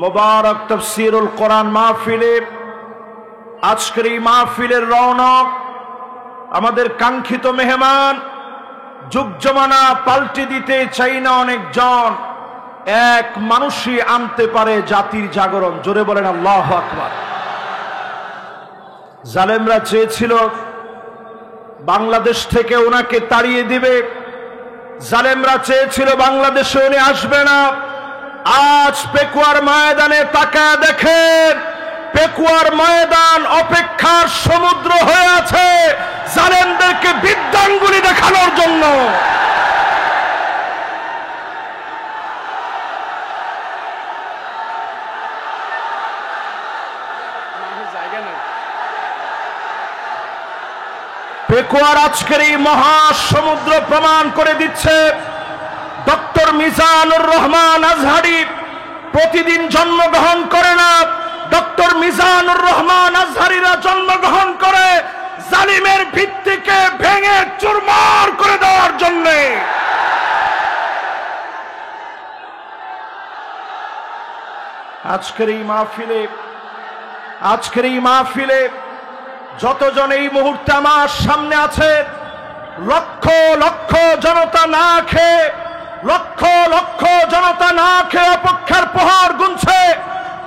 মোবারক তাফসীরুল কোরআন মাহফিলে আজকের এই মাহফিলের রৌনক আমাদের কাঙ্ক্ষিত মেহমান, যুগ জমানা পাল্টে দিতে চাই না অনেকজন, এক মানুষই আনতে পারে জাতির জাগরণ। জোরে বলেন আল্লাহু আকবার। জালেমরা চেয়েছিল বাংলাদেশ থেকে ওনাকে তাড়িয়ে দিবে, জালেমরা চেয়েছিল বাংলাদেশে উনি আসবে না। আজ পেকুয়ার ময়দানে তাকায় দেখেন, পেকুয়ার ময়দান অপেক্ষার সমুদ্র হয়ে আছে জালেমদেরকে বিদ্যাঙ্গুলি দেখানোর জন্য। পেকুয়ার আজকের এই মহাসমুদ্র প্রমাণ করে দিচ্ছে ডক্টর মিজানুর রহমান আজহারি প্রতিদিন জন্মগ্রহণ করে না, ডক্টর মিজানুর রহমান আজহারিরা জন্মগ্রহণ করে জালিমের ভিত্তিকে ভেঙে চুরমার করে দেওয়ার জন্য। আজকের এই মাহফিলে যতজন এই মুহূর্তে আমার সামনে আছে, লক্ষ লক্ষ জনতা না খেয়ে, লক্ষ লক্ষ জনতা না খেয়ে অপেক্ষার প্রহর গুনছে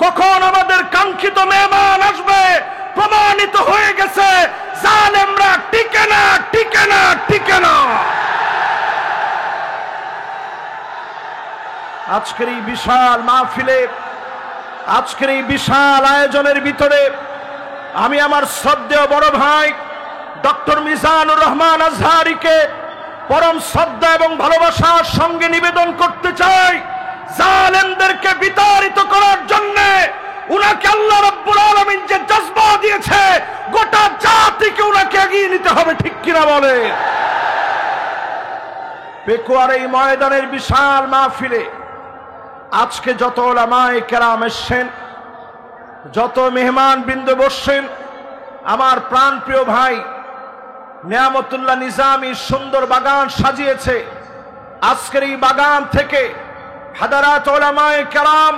কখন আমাদের কাঙ্ক্ষিত মেহমান আসবে। প্রমাণিত হয়ে গেছে জালেমরা টিকে না, টিকে না, টিকে না। আজকের এই বিশাল মাহফিলে, আজকের এই বিশাল আয়োজনের ভিতরে আমি আমার শ্রদ্ধেয় বড় ভাই ডক্টর মিজানুর রহমান আজহারিকে পরম শ্রদ্ধা এবং ভালোবাসার সঙ্গে নিবেদন করতে চাই, জালেমদেরকে বিতাড়িত করার জন্য উনাকে আল্লাহ রাব্বুল আলামিন যে জজবা দিয়েছে, গোটা জাতিকে উনাকে এগিয়ে নিতে হবে। ঠিক কিনা বলে? পেকুয়ার এই ময়দানের বিশাল মাহফিলে আজকে যত উলামায়ে কেরাম এসেছেন, যত মেহমান বৃন্দ বসছেন, আমার প্রাণ প্রিয় ভাই নিয়ামতুল্লাহ নিজামী সুন্দর বাগান সাজিয়েছে। আজকের এই বাগান থেকে হাদারাত উলামায়ে কেরাম,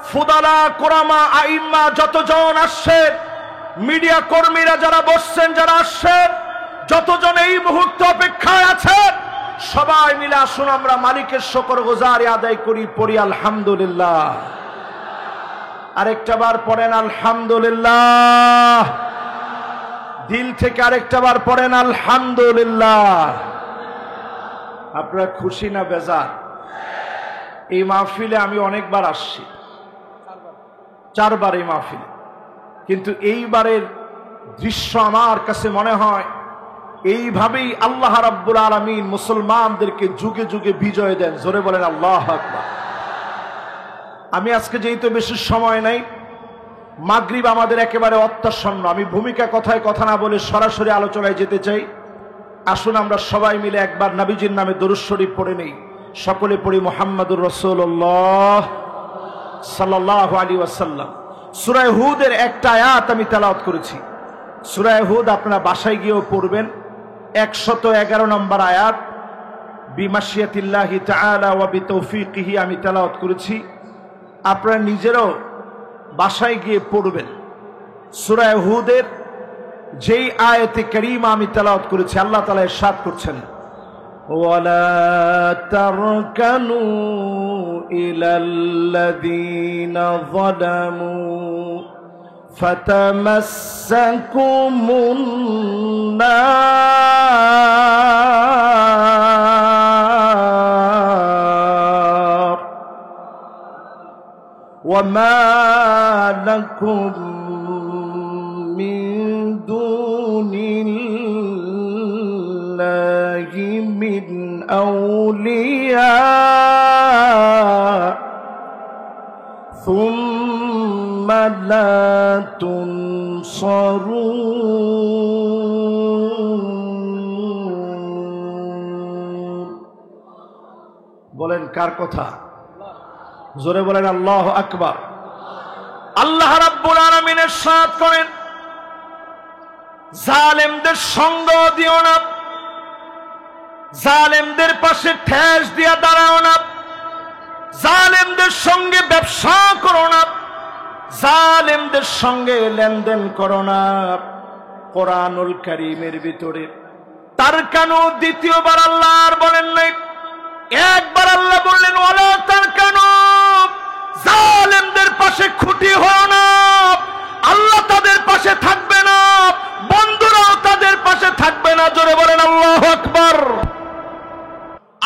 ফুদালা, কুরামা, আইম্মা যতজন আসছেন, মিডিয়া কর্মীরা যারা বসছেন, যারা আসছেন, যতজন এই মুহূর্তে অপেক্ষায় আছেন, সবাই মিলে আসুন আমরা মালিকের শুকরগুজারি আদায় করি, পড়ি আলহামদুলিল্লাহ। আরেকটা বার পড়েন আলহামদুলিল্লাহ, দিল থেকে আরেকটা বার পড়েন আলহামদুলিল্লাহ। আপনারা খুশি না বেজার? এই মাহফিলে আমি অনেকবার আসছি, 4 বার এই মাহফিলে, কিন্তু এইবারের দৃশ্য আমার কাছে মনে হয় এইভাবেই আল্লাহ রাব্বুল আলামিন মুসলমানদেরকে যুগে যুগে বিজয় দেন। জোরে বলেন আল্লাহু আকবার। আমি আজকে যেহেতু বেশি সময় নাই, মাগরিব আমাদের একেবারে অত্যাসন্ন, আমি ভূমিকা কথায় কথা না বলে সরাসরি আলোচনায় যেতে চাই। আসুন আমরা সবাই মিলে একবার নবীজির নামে দরুদ শরীফ পড়ে নেই। সকলে পড়ি মুহাম্মাদুর রাসূলুল্লাহ সাল্লাল্লাহু আলাইহি ওয়াসাল্লাম। সূরা হুদের একটা আয়াত আমি তেলাওয়াত করেছি, সূরা হুদ আপনারা বাসায় গিয়েও পড়বেন। 111 নম্বর আয়াত, বিমাশিয়াতিল্লাহি তাআলা ওয়া বিতৌফিকিহি আমি তেলাওয়াত করেছি, আপনারা নিজেরাও বাসায় গিয়ে পড়বেন। সূরা হুদের যেই আয়াতে কারীমা আমি তেলাওয়াত করেছি, আল্লাহ তাআলা ইরশাদ করছেন, ওয়ালা তারকানু ইলাল্লাযীনা যালামু ফাতামাসসাকুমুন নার ওয়ামা লাকুম মিন দুনিল্লাহি মিন আউলিয়া সুম্মা লা তুনসারুন। বলেন কার কথা? জোরে বলেন আল্লাহু আকবার। আল্লাহ রাব্বুল আলামিন ইরশাদ করেন, জালেমদের সঙ্গ দিও না, জালেমদের পাশে ঠেস দিয়া দাঁড়াও না, জালেমদের সঙ্গে ব্যবসা করো না। জালেমদের সঙ্গে লেনদেন করো না। কোরআনুল কারীমের ভিতরে তার কেন দ্বিতীয়বার আল্লাহ আর বলেন নাই, একবার আল্লাহ বললেন ওয়ালা তার কেন, জালেমদের পাশে খুঁটি হও না। আল্লাহ তাদের পাশে থাকবে না, বন্ধুরাও তাদের পাশে থাকবে না। জোরে বলেন আল্লাহু আকবার।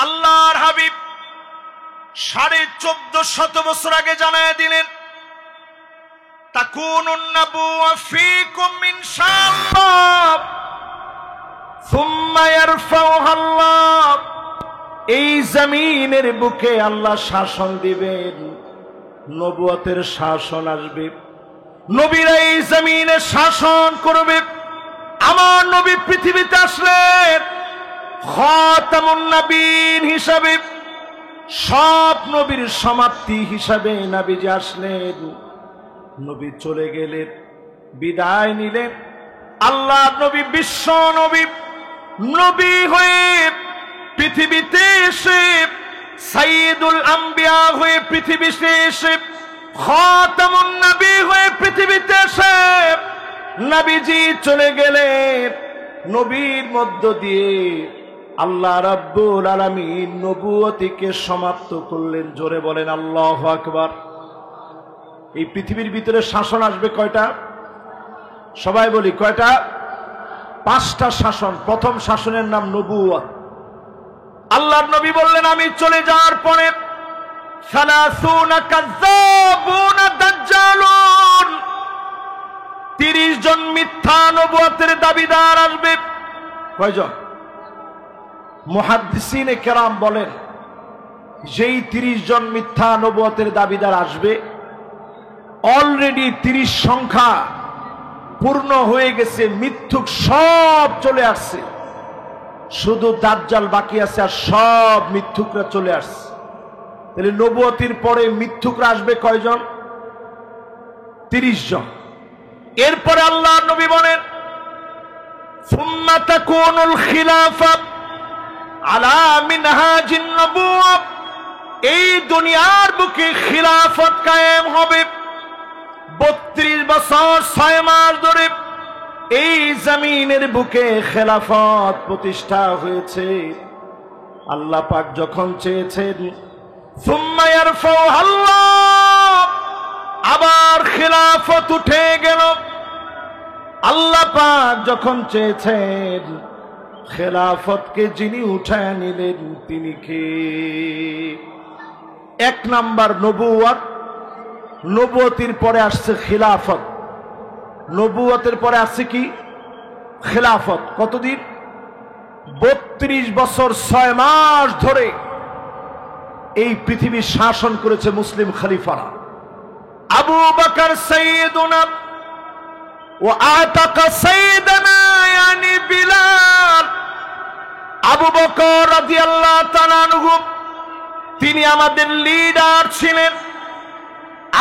আল্লাহর হাবিব 1450 বছর আগে জানায় দিলেন তাকুনুন নাবুওয়া ফীকুম ইনশাআল্লাহ সুম্মা ইয়ারফাউহা আল্লাহ। এই জমিনের বুকে আল্লাহ শাসন দিবেন, নবুয়তের শাসন আসবে, নবীরা এই জমিনে শাসন করবে। আমার নবী পৃথিবীতে আসলেন খাতামুন নবীন হিসাবে, সব নবীর সমাপ্তি হিসাবে নবীজি আসলেন। নবী চলে গেলেন, বিদায় নিলেন। আল্লাহ নবী বিশ্ব নবী, নবী হয়ে পৃথিবীতে এসে সাইয়্যিদুল আম্বিয়া হয়ে পৃথিবীতে এসে খাতামুন নবী হয়ে পৃথিবীতে এসে নবীজি চলে গেলেন। নবীর মধ্য দিয়ে আল্লাহ রাব্বুল আলামিন নবুয়তিকে সমাপ্ত করলেন। জোরে বলেন আল্লাহু আকবার। এই পৃথিবীর ভিতরে শাসন আসবে কয়টা? সবাই বলি কয়টা? 5টা শাসন। প্রথম শাসনের নাম নবুয়ত। আল্লাহর নবী বললেন আমি চলে যাওয়ার পরে 30 কাযযাবুন দাজ্জালুন, 30 জন মিথ্যা নবুয়তের দাবিদার আসবে। কয়জন? মুহাদ্দিসিনে কেরাম বলেন যেই 30 জন মিথ্যা নবুয়তের দাবিদার আসবে, অলরেডি 30 সংখ্যা পূর্ণ হয়ে গেছে, মিথ্যুক সব চলে আসছে, শুধু দাজ্জাল বাকি আছে, আর সব মিথ্যুকরা চলে আসছে। তাহলে নবুয়তির পরে মিথ্যুকরা আসবে কয়জন? 30 জন। এরপরে আল্লাহ নবী বলেন সুম্মা তাকুনুল খিলাফা আলা মিনহাজিন নবুওয়া, এই দুনিয়ার বুকে খিলাফত কায়েম হবে। 32 বছর 6 মাস ধরে এই জমিনের বুকে খেলাফত প্রতিষ্ঠা হয়েছে। আল্লাহ পাক যখন চেয়েছেন সুম্মা ইয়ারফাউহা আল্লাহ, আবার খেলাফত উঠে গেল। আল্লাহ পাক যখন চেয়েছেন খেলাফতকে যিনি উঠায় নিলেন তিনি কে? 1 নাম্বার নবুয়ত। নবুয়তির পরে আসছে খিলাফত। নবুয়তের পরে আসছে কি? খিলাফত। কতদিন? 32 বছর 6 মাস ধরে এই পৃথিবী শাসন করেছে মুসলিম খলিফারা। আবু বকর সাইয়্যিদুনা ওয়া আতাকা সাইয়্যিদানা ইয়ানি বিলাল। আবু বকর রাদিয়াল্লাহু তাআলা আনহু তিনি আমাদের লিডার ছিলেন,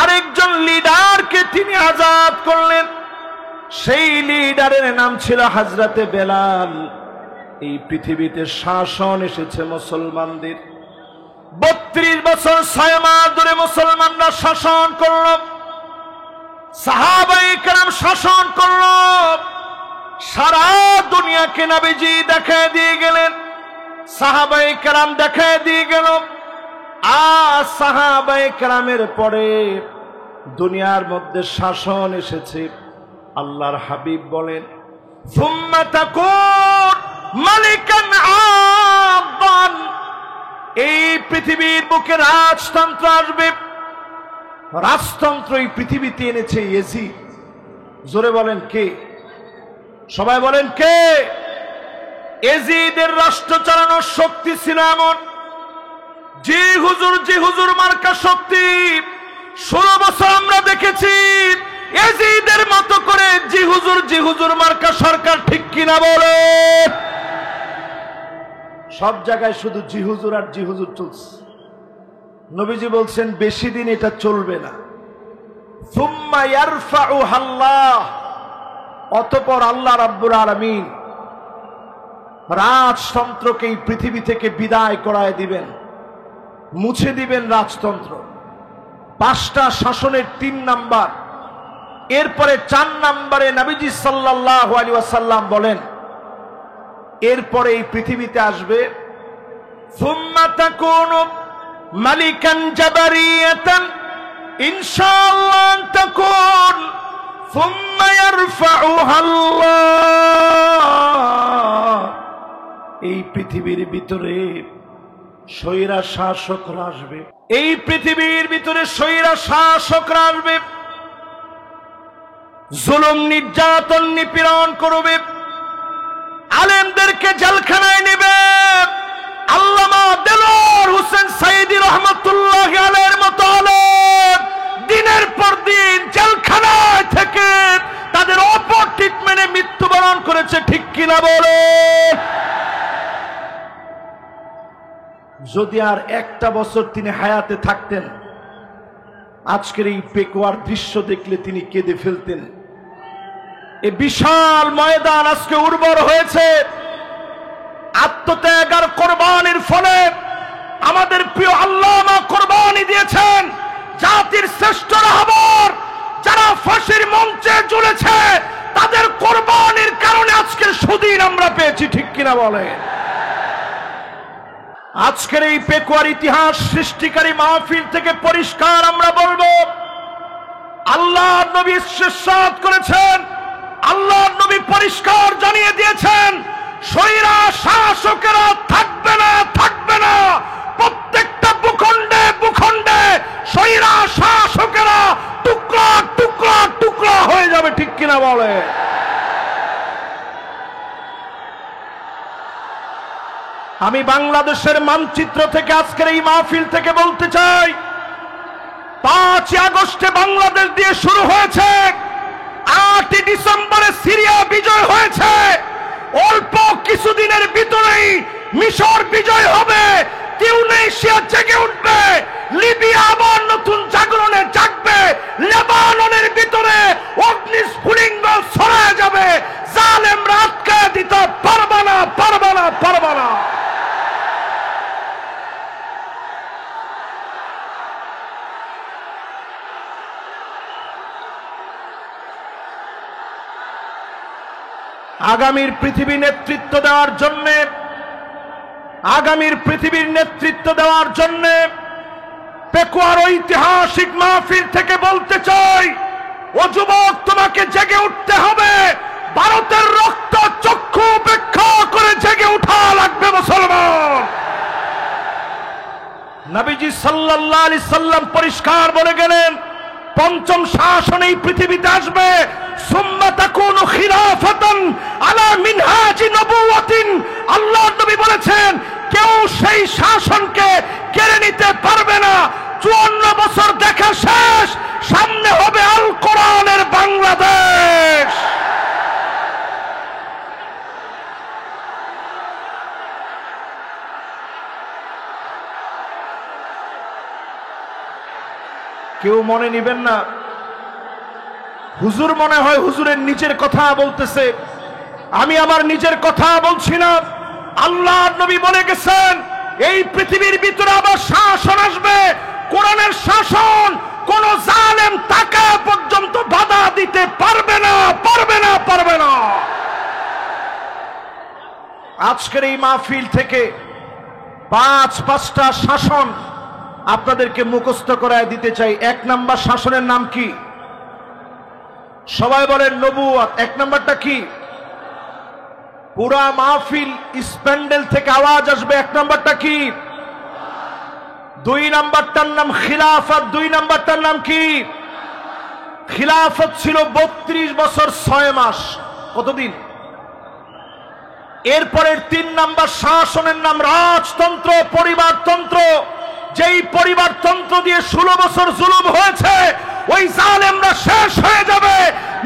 আরেকজন লিডারকে তিনি আজাদ করলেন, সেই লিডারের নাম ছিল হযরতে বেলাল। এই পৃথিবীতে শাসন এসেছে মুসলমানদের। 32 বছর 6 মাস ধরে মুসলমানরা শাসন করল, সাহাবায়ে কেরাম শাসন করল, সারা দুনিয়াকে নবীজি দেখায় দিয়ে গেলেন, সাহাবায়ে কেরাম দেখায় দিয়ে গেল। আর সাহাবায়ে কেরামের পরে দুনিয়ার মধ্যে শাসন এসেছে। আল্লাহর হাবিব বলেন সুম্মা তাকুন মালিকান আবান, এই পৃথিবীর বুকে রাজতন্ত্র আসবে। রাজতন্ত্র এই পৃথিবীতে এনেছে ইয়াজিদ। জোরে বলেন কে? সবাই বলেন কে? ইয়াজিদের রাষ্ট্র চালানোর শক্তি ছিল এমন, জি হুজুর মার্কা শক্তি। 16 বছর আমরা দেখেছি ইয়াজিদের মতো করে জি হুজুর মার্কা সরকার, ঠিক কিনা বলে? সব জায়গায় শুধু জি হুজুর আর জি হুজুর চলছে। নবীজি বলছেন বেশি দিন এটা চলবে না। সুম্মা ইয়ারফাউহা আল্লাহ, অতঃপর আল্লাহ রাব্বুল আলামিন রাজতন্ত্রকে এই পৃথিবী থেকে বিদায় করায় দিবেন, মুছে দিবেন রাজতন্ত্র। 5টা শাসনের 3 নাম্বার এরপরে 4 নম্বরে নবীজি সাল্লাল্লাহু আলাইহি ওয়াসাল্লাম বলেন, এরপরে এই পৃথিবীতে আসবে সুম্মা তাকুনু মালিকান জাবারিয়াতান ইনশাআল্লাহ তাকুন সুম্মা ইয়ারফাউহা আল্লাহ। এই পৃথিবীর ভিতরে স্বৈরা শাসকরা আসবে, এই পৃথিবীর ভিতরে স্বৈরা শাসকরা আসবে, জুলুম নির্যাতন নিপীড়ন করবে, আলেমদেরকে জেলখানায় নেবে। আল্লামা দেলোয়ার হোসেন সাইদি রহমাতুল্লাহি আলাইহির মতো আলেম দিনের পর দিন জেলখানায় থেকে তাদের অপর ট্রিটমেন্টে মৃত্যুবরণ করেছে, ঠিক কিনা বলেন? যদি আর একটা বছর তিনি হায়াতে থাকতেন, আজকের এই পেকুয়ার দৃশ্য দেখলে তিনি কেঁদে ফেলতেন। এই বিশাল ময়দান আজকে উর্বর হয়েছে আত্মত্যাগ আর কোরবানির ফলে। আমাদের প্রিয় আল্লামা কোরবানি দিয়েছেন। জাতির শ্রেষ্ঠ রাহবার যারা ফাঁসির মঞ্চে ঝুলেছে তাদের কোরবানির কারণে আজকের সুদিন আমরা পেয়েছি, ঠিক কিনা বলে? আজকের এই পেকুয়ার ইতিহাস সৃষ্টিকারী মাহফিল থেকে পরিষ্কার আমরা বলবো, আল্লাহর নবী ইরশাদ করেছেন, আল্লাহর নবী পরিষ্কার জানিয়ে দিয়েছেন, স্বৈরা শাসকেরা থাকবে না, থাকবে না। প্রত্যেকটা ভূখণ্ডে ভূখণ্ডে স্বৈরা শাসকেরা টুকরা টুকরা টুকরা হয়ে যাবে, ঠিক কিনা বলে? আমি বাংলাদেশের মানচিত্র থেকে আজকের এই মাহফিল থেকে বলতে চাই, 5 আগস্টে বাংলাদেশ দিয়ে শুরু হয়েছে, 8 ডিসেম্বরে সিরিয়া বিজয় হয়েছে, অল্প কিছুদিনের ভিতরেই মিশর বিজয় হবে, তিউনিসিয়া জেগে উঠবে, লিবিয়া আবার নতুন জাগরণে জাগবে, লেবাননের ভিতরে অগ্নিস্ফুলিঙ্গ ছড়ায় যাবে, জালেমরা আটকায় দিতে পারবে না, পারবে না, পারবে না। আগামীর পৃথিবী নেতৃত্ব দেওয়ার জন্য, আগামীর পৃথিবীর নেতৃত্ব দেওয়ার জন্য পেকুয়ার ঐতিহাসিক মাহফিল থেকে বলতে চাই, ও যুবক, তোমাকে জেগে উঠতে হবে। ভারতের রক্ত চক্ষু উপেক্ষা করে জেগে উঠা লাগবে মুসলমান। নবীজি সাল্লাল্লাহু আলাইহি সাল্লাম পরিষ্কার বলে গেলেন, 5ম শাসন এই পৃথিবীতে আসবে, সুম্মা তাকুনু খিলাফাতান আলা মিনহাজি নবুওয়াতিন। আল্লাহর নবী বলেছেন, কেউ সেই শাসনকে কেড়ে নিতে পারবে না। 54 বছর দেখা শেষ, সামনে হবে আল কোরআনের বাংলাদেশ। কেউ মনে নিবেন না, হুজুর মনে হয় হুজুরের নিজের কথা বলতেছে, আমি আমার নিজের কথা বলছি না। আল্লাহর নবী বলে গেছেন, এই পৃথিবীর ভিতরে আবার শাসন আসবে, কোরআনের শাসন। কোন জালেম টাকা পর্যন্ত বাধা দিতে পারবে না, পারবে না, পারবে না। আজকের এই মাহফিল থেকে 5টা শাসন আপনাদেরকে মুখস্থ করায় দিতে চাই। 1 নম্বর শাসনের নাম কি? সবাই বলেন নবুয়ত। 1 নম্বরটা কি? পুরা মাহফিল স্প্যান্ডেল থেকে আওয়াজ আসবে। 1 নম্বরটা কি? 2 নম্বরটার নাম খিলাফত। 2 নম্বরটার নাম কি? খিলাফত ছিল 32 বছর 6 মাস। কতদিন? এরপরের 3 নম্বর শাসনের নাম রাজতন্ত্র, পরিবারতন্ত্র। যেই পরিবারতন্ত্র দিয়ে 16 বছর জুলুম হয়েছে, ওই জালেমরা শেষ হয়ে যাবে,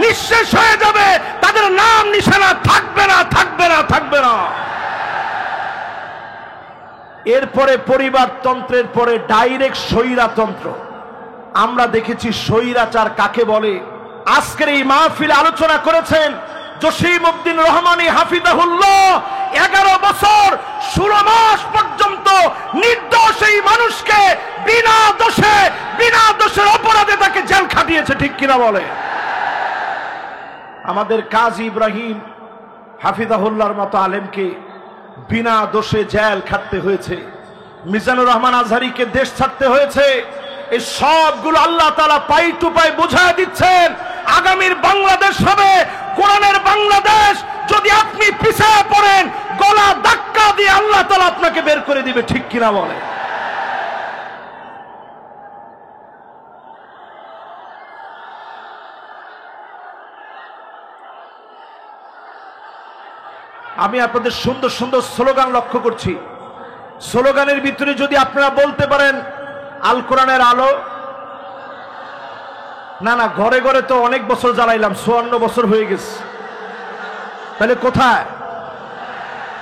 নিঃশেষ হয়ে যাবে, তাদের নাম নিশানা থাকবে না, থাকবে না, থাকবে না। এরপরে পরিবারতন্ত্রের পরে ডাইরেক্ট স্বৈরাতন্ত্র। আমরা দেখেছি স্বৈরাচার কাকে বলে। আজকের এই মাহফিলে আলোচনা করেছেন জসিমউদ্দিন রহমানী হাফিজাহুল্লাহ। 11 বছর 16 মাস পর্যন্ত নির্দোষ এই মানুষকে বিনা দোষের অপরাধে তাকে জেল খাটিয়েছে, ঠিক কিনা বলে? আমাদের কাজী ইব্রাহিম হাফিজাহুল্লাহর মতো আলেমকে বিনা দোষে জেল খাটতে হয়েছে, মিজানুর রহমান আজহারীকে দেশ ছাড়তে হয়েছে। এই সবগুলো আল্লাহ তাআলা পাই টু পাই বুঝায় দিচ্ছেন। আগামীর বাংলাদেশ হবে কোরআনের বাংলাদেশ। যদি আপনি পিছিয়ে পড়েন, গলা ধাক্কা দিয়ে আল্লাহ তাআলা আপনাকে বের করে দিবে, ঠিক কিনা বলে? আমি আপনাদের সুন্দর সুন্দর স্লোগান লক্ষ্য করছি। স্লোগানের ভিতরে যদি আপনারা বলতে পারেন আল কোরআনের আলো, না না, ঘরে ঘরে তো অনেক বছর জ্বালাইলাম, 54 বছর হয়ে গেছে, তাহলে কোথায়?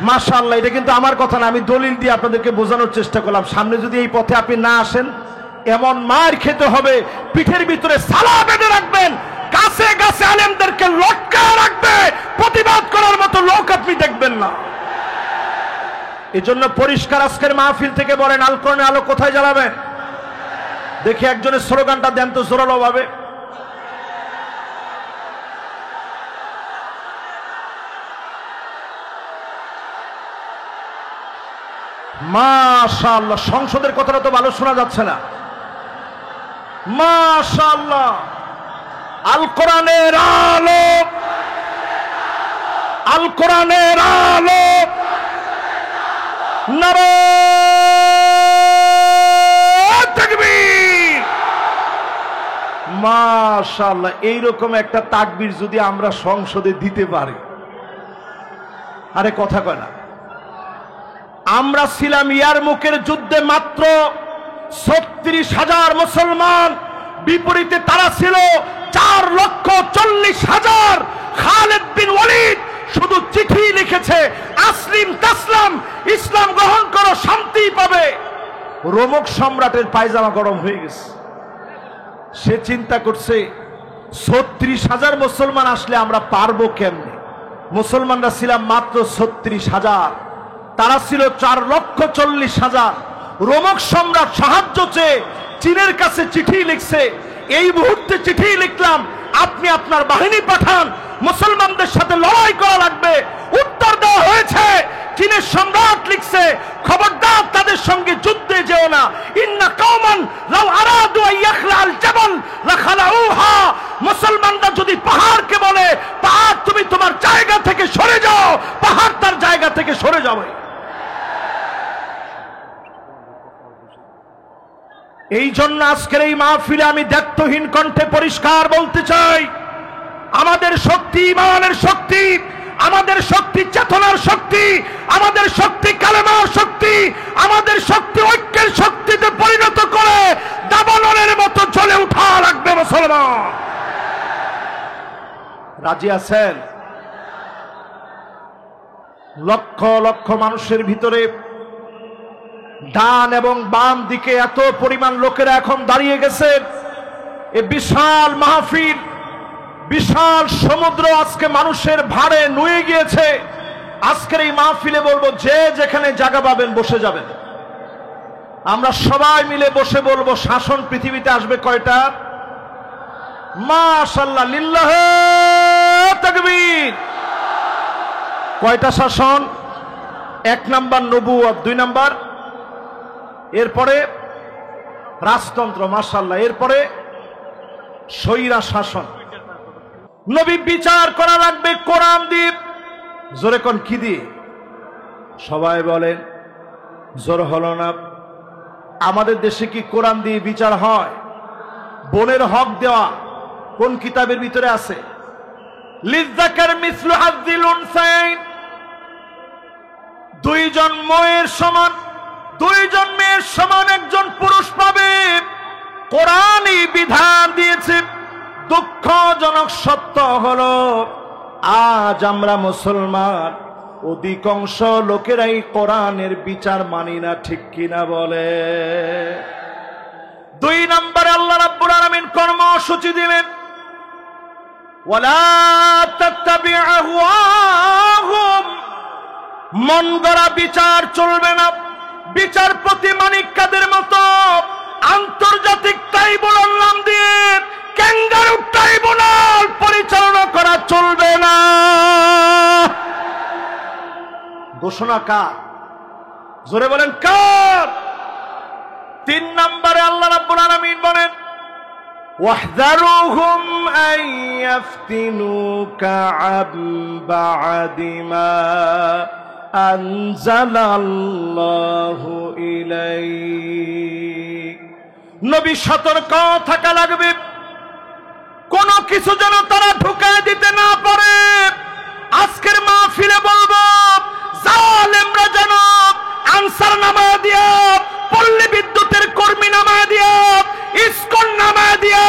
মাশাআল্লাহ, এটা কিন্তু আমার কথা না, আমি দলিল দিয়ে আপনাদেরকে বোঝানোর চেষ্টা করলাম। সামনে যদি এই পথে আপনি না আসেন, এমন মার খেতে হবে, পিঠের ভিতরে সালা বেঁধে রাখবেন, কাছে কাছে আলেমদেরকে লটকায় রাখবে, প্রতিবাদ করার মতো লোক আপনি দেখবেন না। এজন্য পরিষ্কার আজকের মাহফিল থেকে বলেন, আল কোরআনের আলো কোথায় জ্বালাবেন? দেখি একজনের স্লোগানটা দেন তো জোরালো ভাবে। মাশাআল্লাহ, সংসদের কথাটা তো ভালো শোনা যাচ্ছে না। মাশাআল্লাহ, আল কোরআনের আলো, আল কোরআনের আলো, নারে তাকবীর। মাশাআল্লাহ, এইরকম একটা তাকবীর যদি আমরা সংসদে দিতে পারি, আরে কথা কয় না। আমরা ছিলাম ইয়ারমুকের যুদ্ধে মাত্র 36,000 মুসলমান, বিপরীতে তারা ছিল 4,40,000। খালিদ বিন ওয়ালিদ শুধু চিঠি লিখেছে, আসলিম তাসলাম, ইসলাম গ্রহণ করো, শান্তি পাবে। রোমক সম্রাটের পায়জামা গরম হয়ে গেছে। সে চিন্তা করছে 36,000 মুসলমান আসলে আমরা পারবো কেমনে? মুসলমানরা ছিলাম মাত্র 36,000, তারা ছিল 4,40,000। রোমক সম্রাট সাহায্য চেয়ে চীনের কাছে চিঠি লিখছে, এই মুহূর্তে চিঠি লিখলাম, আপনি আপনার বাহিনী পাঠান, মুসলমানদের সাথে লড়াই করা লাগবে। উত্তর দেওয়া হয়েছে, চীনের সম্রাট লিখছে, খবরদার তাদের সঙ্গে যুদ্ধে যেও না। ইন্না কওমান লাউ আরাদু আন ইয়াখলাল জাবাল লাখালাউহা। মুসলমানরা যদি পাহাড়কে বলে, পাহাড় তুমি তোমার জায়গা থেকে সরে যাও, পাহাড় তার জায়গা থেকে সরে যাবে। এই জন্য আজকের এই মাহফিলে আমি দায়িত্বহীন কণ্ঠে পরিষ্কার বলতে চাই, আমাদের শক্তি ইমানের শক্তি, আমাদের শক্তি চেতনার শক্তি, আমাদের শক্তি কালেমার শক্তি, আমাদের শক্তি ঐক্যের শক্তিতে পরিণত করে দাবানলের মতো জ্বলে উঠা লাগবে। মুসলমান রাজি আছেন? লক্ষ লক্ষ মানুষের ভিতরে ডান এবং বাম দিকে এত পরিমাণ লোকেরা এখন দাঁড়িয়ে গেছে। এ বিশাল মাহফিল, বিশাল সমুদ্র আজকে মানুষের ভারে নুয়ে গিয়েছে। আজকের এই মাহফিলে বলবো, যে যেখানে জায়গা পাবেন বসে যাবেন। আমরা সবাই মিলে বসে বলবো, শাসন পৃথিবীতে আসবে কয়টা? মাশাআল্লাহ, লিল্লাহি তাকবীর। কয়টা শাসন? 1 নাম্বার নবুয়ত, 2 নাম্বার এরপরে রাজতন্ত্র, মাশাআল্লাহ, এরপরে স্বৈরা শাসন। নবী বিচার করা লাগবে কোরআন দিয়ে। জোরে কোন কি দিয়ে? সবাই বলেন, জোর হলো না। আমাদের দেশে কি কোরআন দিয়ে বিচার হয়? বোনের হক দেওয়া কোন কিতাবের ভিতরে আছে? লিযাকার মিসলু হাযিল উনসাইন, দুইজন মেয়ের সমান, দুইজন মেয়ের সমান একজন পুরুষ পাবে। কোরআনই বিধান দিয়েছে। দুঃখজনক সত্য হলো, আজ আমরা মুসলমান অধিকাংশ লোকেরাই কোরআনের বিচার মানি না, ঠিক কিনা বলে? 2 নম্বরে আল্লাহ রাব্বুল আলামিন কর্মসূচি দিলেন, ওয়ালা তাত্তাবি আহওয়াহুম, মন গড়া বিচার চলবে না। বিচারপতি মানিক কাদের মতো আন্তর্জাতিক ট্রাইব্যুনাল নাম দিয়ে ক্যাঙ্গারু ট্রাইব্যুনাল পরিচালনা করা চলবে ঘোষণা কার? জোরে বলেন কার? 3 নম্বরে আল্লাহ রাব্বুল আলামিন বলেন ওয়াহযারুহুম আন ইফতিনুকা আন বা'দি মা আনজালাল্লাহু ইলাইক। নবী সতর্ক থাকা লাগবে, কোন কিছু যেন তারা ঢুকায় দিতে না পারে। আজকের মাহফিলে বলবো, জালেমরা যেন আনসার নামায় দিয়া, পল্লী বিদ্যুতের কর্মী নামায় দিয়া, ইসকন নামায় দিয়া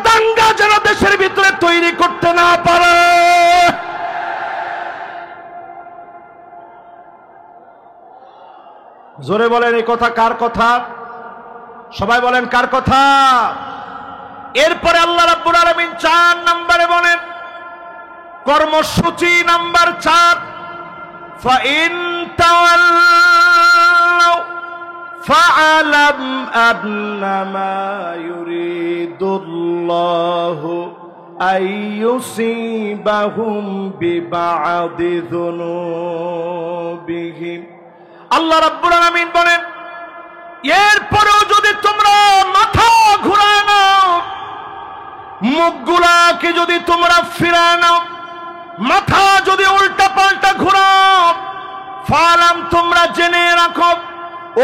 দাঙ্গা যেন দেশের ভিতরে তৈরি করতে না পারে। জোরে বলেন এই কথা কার কথা? সবাই বলেন কার কথা? এরপরে আল্লাহ রাব্বুল আলামিন 4 নম্বরে বলেন, কর্মসূচি নাম্বার 4, ফাইন তাওয়াল্লাউ ফাআলাম আন্নামা ইউরিদুল্লাহু আইয়ুসিবাহুম বিবা'দি যুনুবিহিম। আল্লাহ রাব্বুল আলামিন বলেন, এরপরেও যদি তোমরা মাথা ঘুরায় নাও, মুখগুলাকে যদি তোমরা ফিরায় নাও, মাথা যদি উল্টা পাল্টা ঘুরাও, ফালাম তোমরা জেনে রাখো,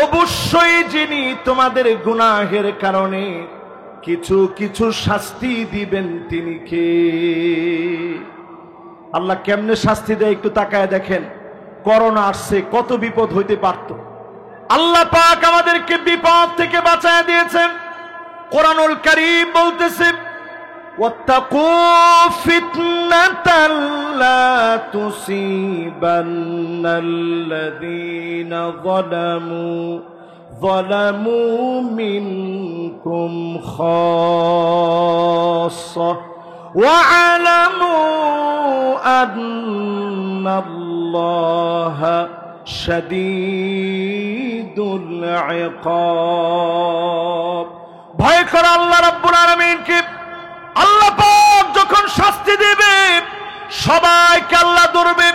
অবশ্যই যিনি তোমাদের গুনাহের কারণে কিছু কিছু শাস্তি দিবেন তিনি কে? আল্লাহ কেমনে শাস্তি দেয় একটু তাকায় দেখেন। করোনা আসছে, কত বিপদ হইতে পারত। আল্লাহ পাক আমাদেরকে বিপদ থেকে বাঁচায় দিয়েছেন। কোরআনুল কারীম বলতেছে, ওয়াত্তাকু ফিতনাতাল লা তুসিবান্নাল্লাযীনা যালামু মিনকুম খাসসা ওয়া'লামু আন্নাল্লাহা শাদীদুল ইকাব। ভয় কর আল্লাহ রাব্বুল আলামিনকে। আল্লাহ পাক যখন শাস্তি দিবে সবাইকে আল্লাহ ধরবে।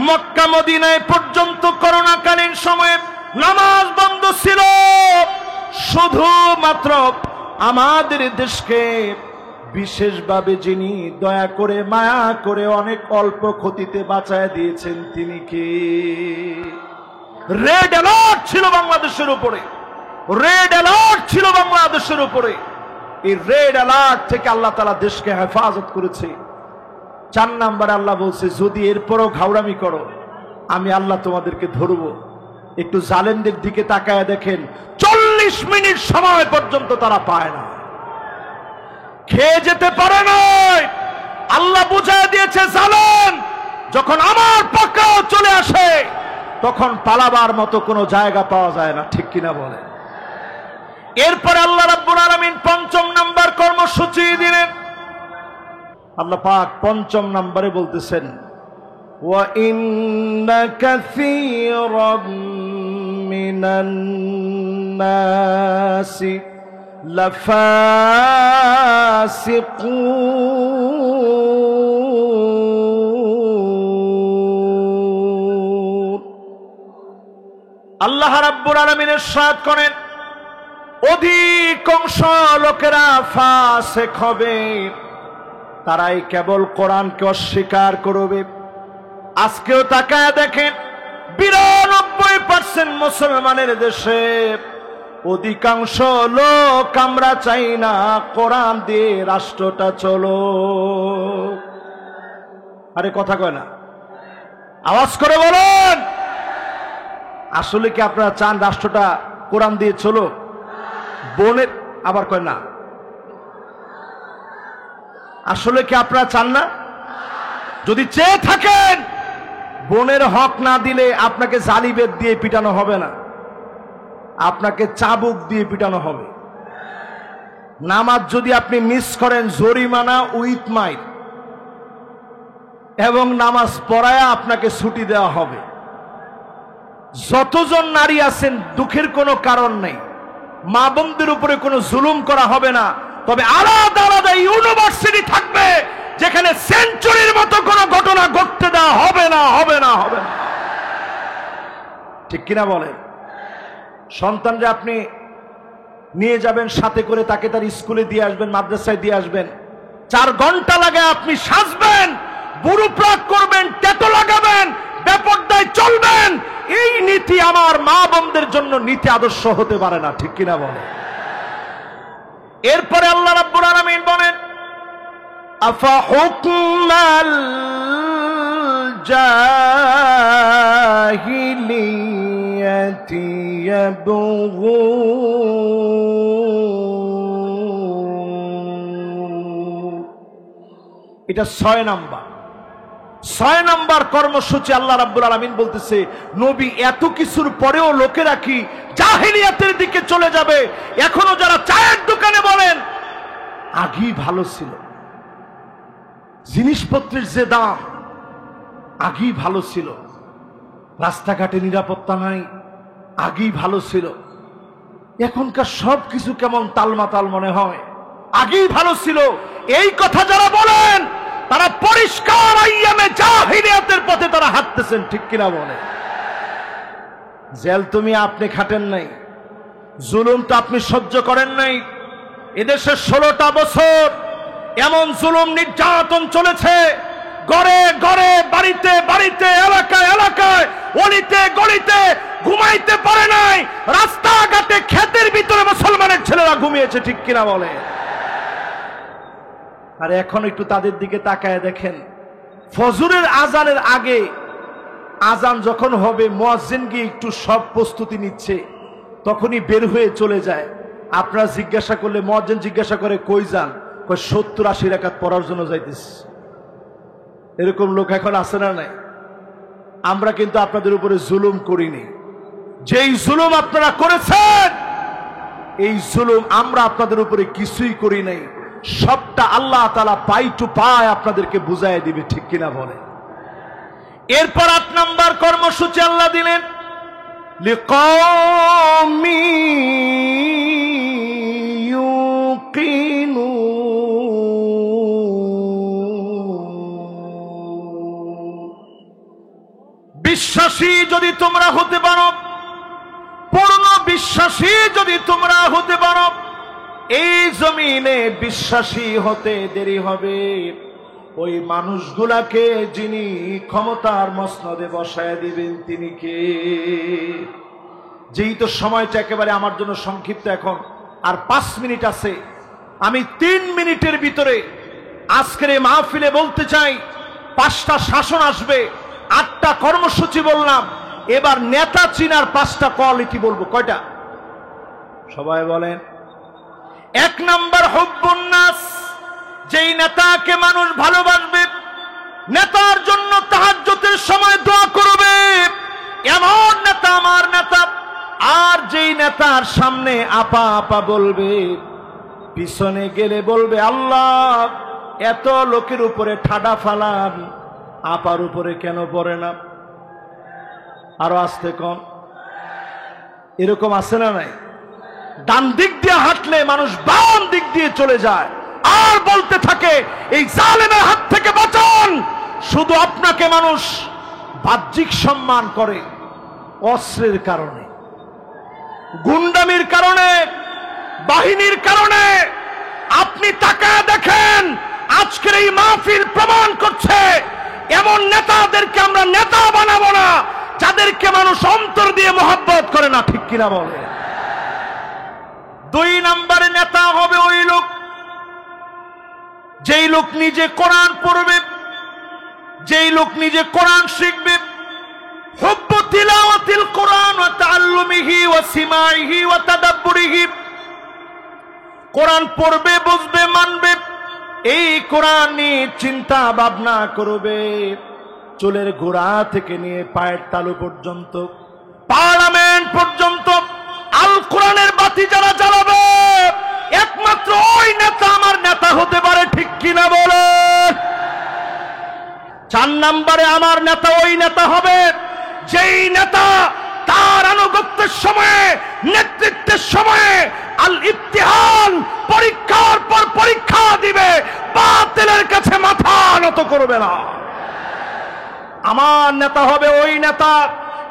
মক্কা মদিনায় পর্যন্ত করোনাকালীন সময়ে নামাজ বন্ধ ছিল, শুধুমাত্র আমাদের দেশকে বিশেষভাবে যিনি দয়া করে মায়া করে অনেক অল্প ক্ষতিতে বাঁচায় দিয়েছেন তিনি কে? রেড অ্যালার্ট ছিল বাংলাদেশের উপরে, রেড অ্যালার্ট ছিল বাংলাদেশের উপরে। এই রেড অ্যালার্ট থেকে আল্লাহ তাআলা দেশকে হেফাজত করেছে। 4 নম্বরে আল্লাহ বলছে, যদি এরপরও ঘাউড়ামি করো আমি আল্লাহ তোমাদেরকে ধরবো। একটু জালেমদের দিকে তাকায় দেখেন, 40 মিনিট সময় পর্যন্ত তারা পায় না, খেয়ে যেতে পারে না। আল্লাহ বুঝায় দিয়েছে, জালেম যখন আমার পক্ষেও চলে আসে তখন পালাবার মতো কোনো জায়গা পাওয়া যায় না, ঠিক কিনা বলে? এরপরে আল্লাহ রাব্বুল আলামিন 5ম নাম্বার কর্মসূচি দিলেন। আল্লাহ পাক 5ম নম্বরে বলতেছেন, ওয়া ইন্না কাসীরাম মিনান নাসি লাফাসিকুন। আল্লাহ রাব্বুল আলামিন ইরশাদ করেন, অধিকাংশ লোকেরা ফাসিক হবে, তারাই কেবল কোরআনকে অস্বীকার করবে। আজকেও তাকায় দেখেন, 92% মুসলমানের দেশে অধিকাংশ লোক আমরা চাই না কোরআন দিয়ে রাষ্ট্রটা চলো। আরে কথা কয় না, আওয়াজ করে বলেন। আসলে কি আপনারা চান রাষ্ট্রটা কোরআন দিয়ে চলো? বোনের আবার কয় না, আসলে কি আপনারা চান না? যদি চেয়ে থাকেন, বোনের হক না দিলে আপনাকে জালিবেদ দিয়ে পিটানো হবে না, আপনাকে চাবুক দিয়ে পিটানো হবে। নামাজ যদি আপনি মিস করেন, জরিমানা উইথ মাইর, এবং নামাজ পড়ায়া আপনাকে ছুটি দেওয়া হবে। যতজন নারী আছেন, দুঃখের কোনো কারণ নেই, মা বোনদের উপরে কোনো জুলুম করা হবে না। তবে আলাদা আলাদা ইউনিভার্সিটি থাকবে যেখানে সেঞ্চুরির মতো কোনো ঘটনা ঘটতে দেওয়া হবে না, হবে না, হবে না। ঠিক কিনা বলেন? সন্তানরা আপনি নিয়ে যাবেন সাথে করে, তাকে তার স্কুলে দিয়ে আসবেন, মাদ্রাসায় দিয়ে আসবেন, 4 ঘন্টা লাগে আপনি সাজবেন, বুড়ো প্রাক করবেন, ট্যাটু লাগাবেন, বেপরদায় চলবেন। এই নীতি আমার মা বোনদের জন্য নীতি আদর্শ হতে পারে না, ঠিক কিনা বলেন? এরপরে আল্লাহ রাব্বুল আলামিন বলেন, আফা হুকমাল জাহিলিয়াতি ইয়াবগুন। এটা 6 নাম্বার কর্মসূচি। আল্লাহ রাব্বুল আলামিন বলতেছে, নবী এত কিছুর পরেও লোকেরা কি জাহিলিয়াতের দিকে চলে যাবে? এখনো যারা চায়ের দোকানে বলেন আগেই ভালো ছিল, জিনিসপত্রের যে দাম আগেই ভালো ছিল, রাস্তাঘাটে নিরাপত্তা নাই, আগেই ভালো ছিল, এখনকার সব কিছু কেমন তালমাতাল মনে হয়, আগেই ভালো ছিল, এই কথা যারা বলেন তারা পরিষ্কার আইয়ামে জাহিলিয়াতের পথে তারা হাঁটতেছেন, ঠিক কিনা বলে? জেল তুমি আপনি খাটেন নাই, জুলুম তো আপনি সহ্য করেন নাই। এদেশে 16টা বছর এমন জুলুম নির্যাতন চলেছে, ঘরে ঘরে, বাড়িতে বাড়িতে, এলাকায় এলাকায়, অলিতে গলিতে ঘুমাইতে পারে নাই, রাস্তাঘাটে ক্ষেতের ভিতরে মুসলমানের ছেলেরা ঘুমিয়েছে, ঠিক কিনা বলে? আর এখন একটু তাদের দিকে তাকায় দেখেন, ফজরের আজানের আগে, আজান যখন হবে মুয়াজ্জিন গিয়ে একটু সব প্রস্তুতি নিচ্ছে, তখনই বের হয়ে চলে যায়। আপনারা জিজ্ঞাসা করলে মুয়াজ্জিন জিজ্ঞাসা করে, কই যান? কই 70-80 রাকাত পড়ার জন্য যাইতেছে। এরকম লোক এখন আছে না নাই? আমরা কিন্তু আপনাদের উপরে জুলুম করিনি। যেই জুলুম আপনারা করেছেন, এই জুলুম আমরা আপনাদের উপরে কিছুই করি নাই, সবটা আল্লাহ তাআলা পাই টু পাই আপনাদেরকে বুঝায় দিবে, ঠিক কিনা বলে? এরপর 8 নাম্বার কর্মসূচি আল্লাহ দিলেন, লিকাওমি ইউকিনুন। বিশ্বাসী যদি তোমরা হতে পারো, পূর্ণ বিশ্বাসী যদি তোমরা হতে পারো, এই জমিনে বিশ্বাসী হতে দেরি হবে ওই মানুষগুলাকে যিনি ক্ষমতার মসনদে বসায় দিবেন তিনি কে? যেই তো সময়টা একেবারে আমার জন্য সংক্ষিপ্ত, এখন আর 5 মিনিট আছে, আমি 3 মিনিটের ভিতরে আজকের এই মাহফিলে বলতে চাই, 5টা শাসন আসবে, 8টা কর্মসূচি বললাম, এবার নেতা চিনার 5টা কোয়ালিটি বলবো। কয়টা? সবাই বলেন। 1 নাম্বার হুব্বুন নাস, যেই নেতাকে মানুষ ভালোবাসবে, নেতার জন্য তাহাজ্জুদের সময় দোয়া করবে, এমন নেতা আমার নেতা। আর যেই নেতার সামনে আপা আপা বলবে, পিছনে গেলে বলবে, আল্লাহ এত লোকের উপরে ঠাডা ফালান, আপার উপরে কেন পড়ে না? আরো আসতে কম। এরকম আছে না নাই? ডান দিক দিয়ে হাঁটলে মানুষ বাম দিক দিয়ে চলে যায়, আর বলতে থাকে, এই জালেমের হাত থেকে বাঁচান। শুধু আপনাকে মানুষ বাহ্যিক সম্মান করে অস্ত্রের কারণে, গুন্ডামির কারণে, বাহিনীর কারণে। আপনি তাকায় দেখেন, আজকের এই মাহফিল প্রমাণ করছে, এমন নেতাদেরকে আমরা নেতা বানাবো না যাদেরকে মানুষ অন্তর দিয়ে মহব্বত করে না, ঠিক কিনা বলে? 2 নম্বরে নেতা হবে ওই লোক, যেই লোক নিজে কোরআন পড়বে, যেই লোক নিজে কোরআন শিখবে। হুব্বু তিলাওয়াতিল কোরআন ওয়া তাআল্লুমিহি ওয়া সিমাইহি ওয়া তাদাব্বুরিহি। কোরআন পড়বে, বুঝবে, মানবে, এই কোরআন নিয়ে চিন্তা ভাবনা করবে, চুলের গোড়া থেকে নিয়ে পায়ের তালু পর্যন্ত, পার্লামেন্ট পর্যন্ত আল কোরআনের বাতি যারা জ্বালাবে, একমাত্র ওই নেতা আমার নেতা হতে পারে, ঠিক কিনা বলেন? 4 নম্বরে আমার নেতা ওই নেতা হবে যেই নেতা তার আনুগত্যের সময়ে, নেতৃত্বের সময়ে আল ইবতিহাল, পরীক্ষার পর পরীক্ষা দিবে, বাতিলের কাছে মাথা নত করবে না। আমার নেতা হবে ওই নেতা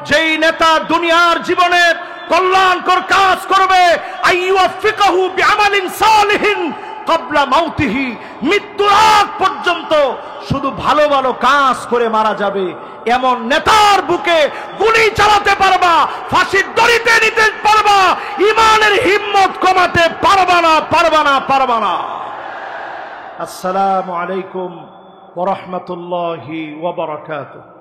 যেই নেতা দুনিয়ার জীবনে কল্যাণকর কাজ করবে, আইয়ুফিকাহু বিআমালিন সালিহিন ক্বাবলা মাউতিহি, মৃত্যুর আগ পর্যন্ত শুধু ভালো ভালো কাজ করে মারা যাবে, এমন নেতার বুকে গুলি চালাতে পারবা, ফাঁসির দড়িতে নিতে পারবা, ঈমানের হিম্মত কমাতে পারবা না, পারবা না, পারবা না। আসসালামু আলাইকুম ওয়া রাহমাতুল্লাহি ওয়া বারাকাতুহু।